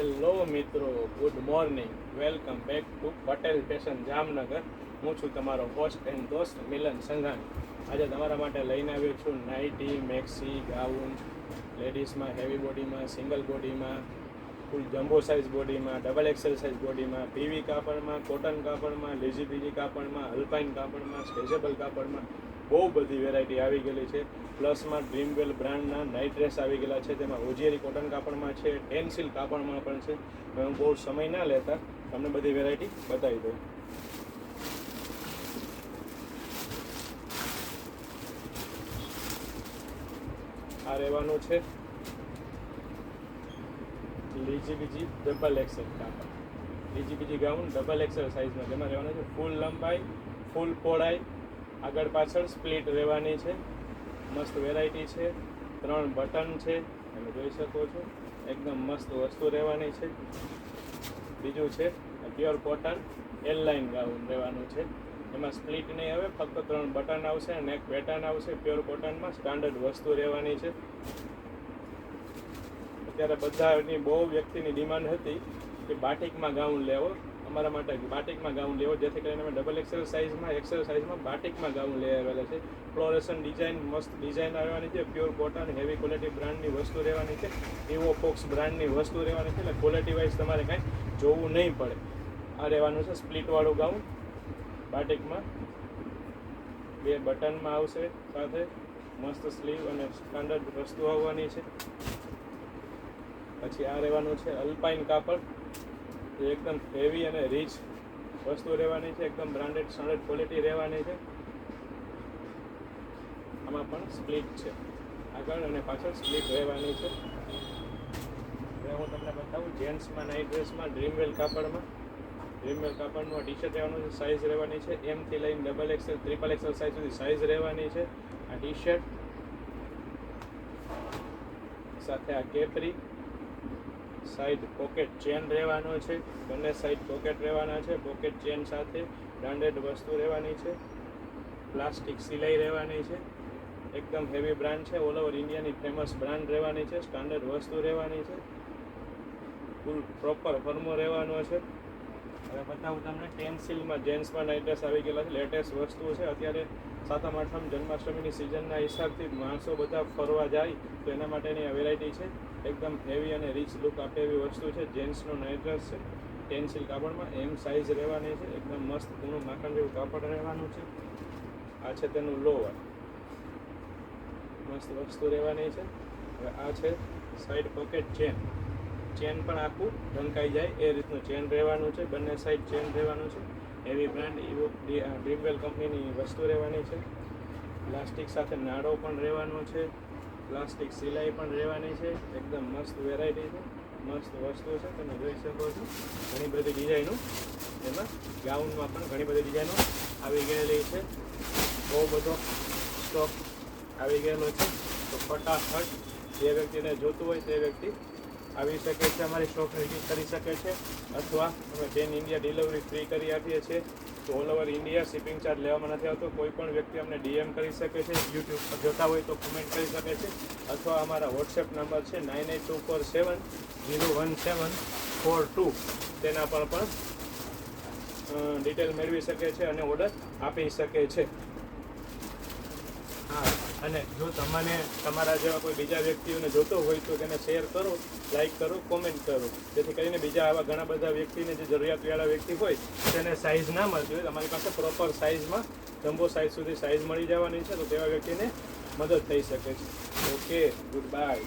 Hello મિત્રો, good morning. Welcome back to Patel fashion Jamnagar. હું છું તમારો હોસ્ટ એન્ડ દોસ્ત મિલન સંઘાણી. આજે તમારા માટે લઈને આવ્યો છું નાઇટી, મેક્સી, ગાઉન, લેડીઝમાં હેવી બોડીમાં, સિંગલ બોડીમાં, ફૂલ જમ્બો સાઇઝ બોડીમાં, ડબલ એક્સેલ સાઇઝ બોડીમાં, પીવી કાપડમાં, કોટન કાપડમાં, લેઝી પીજી કાપડમાં, અલ્પાઇન કાપડમાં, સ્ટ્રેચેબલ કાપડમાં બહુ બધી વેરાયટી આવી ગયેલી છે. પ્લસમાં ડ્રીમવેલ બ્રાન્ડના નાઇટ ડ્રેસ આવી ગયેલા છે. તેમાં હોજિયરી કોટન કાપડમાં છે, ટેન્સિલ કાપડમાં પણ છે. હવે હું બહુ સમય ના લેતા તમને બધી વેરાયટી બતાવી દઉં. આ રહેવાનું છે લીજી બીજી ડબલ એક્સેલ કાપડ, લીજી બીજી ગાઉન ડબલ એક્સેલ સાઇઝમાં. જેમાં રહેવાનું છે ફૂલ લંબાઈ, ફૂલ પહોળાઈ, આગળ પાછળ સ્પ્લિટ રહેવાની છે. મસ્ત વેરાયટી છે. 3 બટન છે, તમે જોઈ શકો છો. એકદમ મસ્ત વસ્તુ રહેવાની છે. બીજું છે pure cotton L line gown રહેવાનું છે. એમાં સ્પ્લિટ નહીં આવે, ફક્ત 3 બટન આવશે અને એક પેટર્ન આવશે. પ્યોર કોટનમાં સ્ટાન્ડર્ડ વસ્તુ રહેવાની છે. અત્યારે બધાની બહુ વ્યક્તિની ડિમાન્ડ હતી કે બાટિકમાં ગાઉન લેવો, અમારા માટે બાટિકમાં ગાઉન લેવો, જેથી કરીને અમે ડબલ એક્સેલ સાઇઝમાં બાટિકમાં ગાઉન લઈ આવેલા છે. ફ્લોરેસન ડિઝાઇન, મસ્ત ડિઝાઇન આવવાની છે. પ્યોર કોટન હેવી ક્વોલિટી બ્રાન્ડની વસ્તુ રહેવાની છે. એવો ફોક્સ બ્રાન્ડની વસ્તુ રહેવાની છે. એટલે ક્વોલિટી વાઇઝ તમારે કાંઈ જોવું નહીં પડે. આ રહેવાનું છે સ્પ્લિટવાળું ગાઉન બાટિકમાં. 2 બટનમાં આવશે, સાથે મસ્ત સ્લીવ અને સ્ટાન્ડર્ડ વસ્તુ આવવાની છે. પછી આ રહેવાનું છે અલ્પાઇન કાપડ, જે એકદમ હેવી અને રીચ વસ્તુ રહેવાની છે. એકદમ બ્રાન્ડેડ સ્ટાન્ડર્ડ ક્વોલિટી રહેવાની છે. આમાં પણ સ્પ્લિટ છે, આગળ અને પાછળ સ્પ્લિટ રહેવાની છે. હવે હું તમને બતાવું જેન્ટ્સમાં નાઇટ ડ્રેસમાં ડ્રીમવેલ કાપડમાં. ડ્રીમવેલ કાપડનું ટી શર્ટ રહેવાનું છે. સાઇઝ રહેવાની છે એમથી લઈને double XL, triple XL size સુધી સાઇઝ રહેવાની છે. આ ટી શર્ટ સાથે આ કેપરી, સાઈડ પોકેટ ચેન રહેવાનો છે. બંને સાઈડ પોકેટ રહેવાના છે. પોકેટ ચેન સાથે બ્રાન્ડેડ વસ્તુ રહેવાની છે. પ્લાસ્ટિક સિલાઈ રહેવાની છે. એકદમ હેવી બ્રાન્ડ છે. ઓલ ઓવર ઇન્ડિયાની ફેમસ બ્રાન્ડ રહેવાની છે. સ્ટાન્ડર્ડ વસ્તુ રહેવાની છે. ફૂલ પ્રોપર ફર્મો રહેવાનો છે. હવે બતાવું તમને ટેન્સિલમાં જેન્ટ્સમાં નાઇટ ડ્રેસ આવી ગયેલા છે. લેટેસ્ટ વસ્તુ છે. અત્યારે સાતમ આઠમ જન્માષ્ટમીની સિઝનના હિસાબથી માણસો બધા ફરવા જાય તો એના માટેની આ વેરાયટી છે. એકદમ હેવી અને રીચ લુક આપે એવી વસ્તુ છે. જેન્ટ્સનો નાઇટ ડ્રેસ છે, ટેન્સિલ કાપડમાં એમ સાઇઝ રહેવાની છે. એકદમ મસ્ત ઘણું માખણ જેવું કાપડ રહેવાનું છે. આ છે તેનું લોવર, મસ્ત વસ્તુ રહેવાની છે. હવે આ છે સાઈડ પોકેટ ચેન. ચેન પણ આખું ઢંકાઈ જાય એ રીતનું ચેન રહેવાનું છે. બંને સાઈડ ચેન રહેવાનું છે. હેવી બ્રાન્ડ ડ્રીમવેલ કંપનીની વસ્તુ રહેવાની છે. પ્લાસ્ટિક સાથે નાડો પણ રહેવાનો છે. પ્લાસ્ટિક સિલાઈ પણ રહેવાની છે. એકદમ મસ્ત વેરાયટી છે, મસ્ત વસ્તુ છે. તમે જોઈ શકો છો ઘણી બધી ડિઝાઇનો. એમાં ગાઉનમાં પણ ઘણી બધી ડિઝાઇનો આવી ગયેલી છે. બહુ બધો સ્ટોક આવી ગયેલો છે. તો ફટાફટ જે વ્યક્તિને જોતું હોય તે વ્યક્તિ આવી શકે છે, અમારી શોપ વિઝિટ કરી શકે છે. અથવા અમે 10 ઇન્ડિયા ડિલિવરી ફ્રી કરી આપીએ છીએ. તો all over India shipping charge લેવામાં નથી આવતો. કોઈ પણ વ્યક્તિ અમને ડીએમ કરી શકે છે. યુટ્યુબ પર જોતા હોય તો કમેન્ટ કરી શકે છે. અથવા અમારા વોટ્સએપ નંબર છે 9824701742. તેના પર પણ ડિટેલ મેળવી શકે છે અને ઓર્ડર આપી શકે છે. હા, અને જો તમને તમારા જેવા કોઈ બીજા વ્યક્તિઓને જોતો હોય તો તેને શેર કરો, લાઈક કરો, કોમેન્ટ કરો, જેથી કરીને બીજા આવા ઘણા બધા વ્યક્તિને જે જરૂરિયાતવાળા વ્યક્તિ હોય તેને સાઇઝ ના મળતી હોય, તમારી પાસે પ્રોપર સાઇઝમાં જમ્બો સાઇઝ સુધી સાઇઝ મળી જવાની છે. તો તેવા વ્યક્તિને મદદ થઈ શકે છે. Okay, good bye.